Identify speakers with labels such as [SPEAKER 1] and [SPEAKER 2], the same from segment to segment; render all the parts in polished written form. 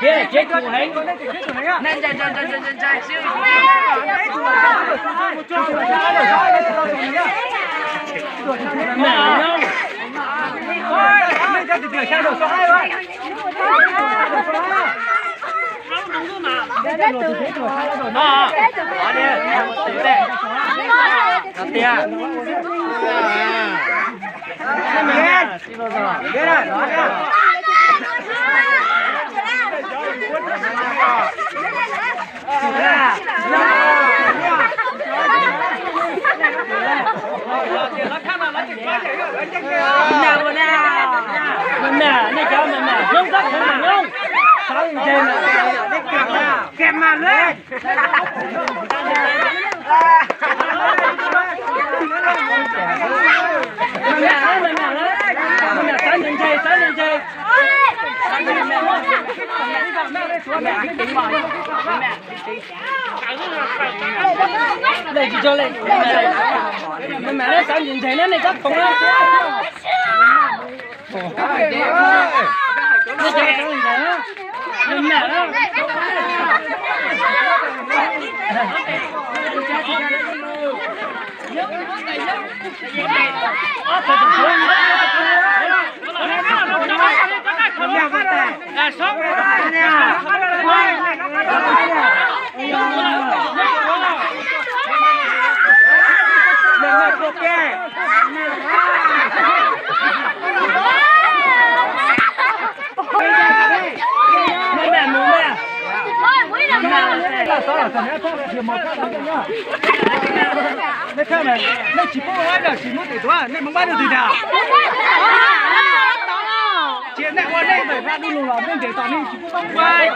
[SPEAKER 1] Chết chết của anh. Nên chạy siêu. Nào nhau. Nên chạy từ từ sang đầu số 2 rồi. Đó. Đó đi. Tiếp. Biết rồi, đó nha. Này cháu mà nhông rất là nhông. Sao như thế này? Kèm mà lên. Đây chị cho lên. Mẹ nó sao nhìn thấy nó này chắc không á. Nó chơi sao nhìn thấy nó. Mẹ nó. Nó khác này, nó chỉ có ai là chỉ muốn để thôi, nên muốn bắt được gì nào? Chị này qua đây phải ra đi lùi lỏng bên để tỏ nên chỉ có không quay.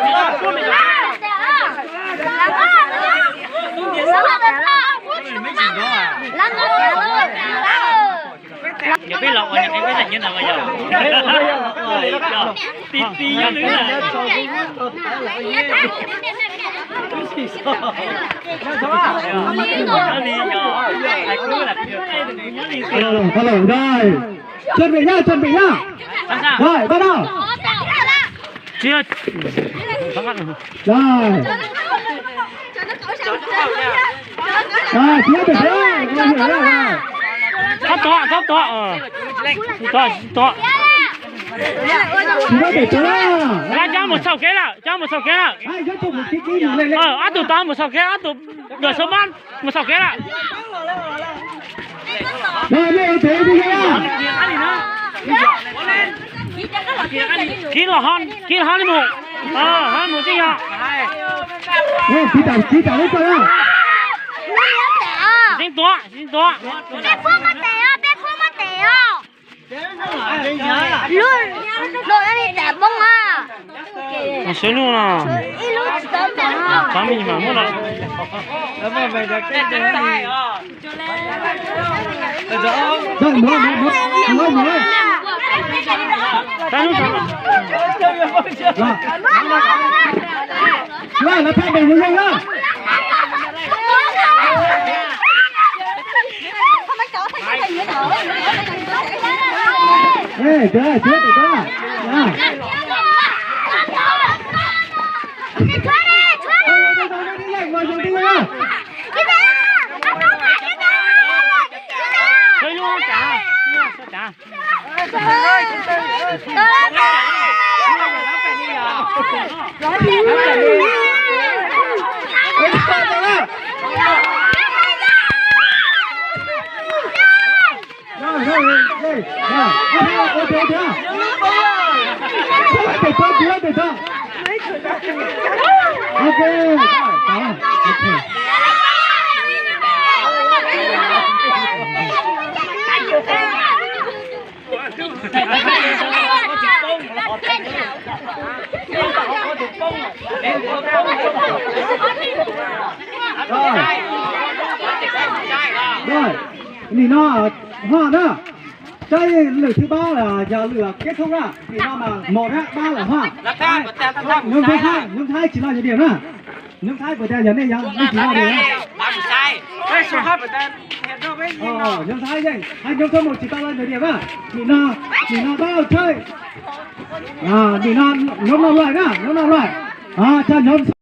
[SPEAKER 2] Giờ biết lọc rồi, em biết là như nào bây giờ? Tí tí nữa là.
[SPEAKER 3] Hello, rồi. Chuẩn bị nhá. Rồi, bắt đầu.
[SPEAKER 2] Chưa.
[SPEAKER 3] Rồi. Rồi, tiếp tục rồi.
[SPEAKER 2] Thấp to. Ra cho một sầu kế là. Á tụ to một sầu kế, á tụ nửa số ban, một sầu kế là.
[SPEAKER 3] Rồi, đây thế đi nha.
[SPEAKER 2] Kia là hon đi một. Hon một gì hả?
[SPEAKER 3] Chỉ tạo lên coi á.
[SPEAKER 2] Xin to.
[SPEAKER 4] Bé Phương mà tẻ. Luôn anh đi tẻ bông à.
[SPEAKER 2] Sớm luôn à. Tám mình mà mua lại.
[SPEAKER 3] Rồi, Rồi, nó thay mình luôn đó. Ê, chết rồi đó.
[SPEAKER 2] Chơi luôn trả. Rồi, thì nó hoa đó. Cái lửa thứ ba là giờ lửa kết thúc á, thì nó mà 1 á, 3 là hoa. Nhưng thái chỉ là những điểm nữa. Nhưng thái vừa đây giờ này giờ chỉ là điểm.
[SPEAKER 1] Sai. Cái số 2 vừa đây.
[SPEAKER 2] nhóm thái vậy hai nhóm số một chỉ tao lên thời điểm á chị nó bao chơi à chị nó nhóm nào loại nhá nhóm nào loại à cho nhóm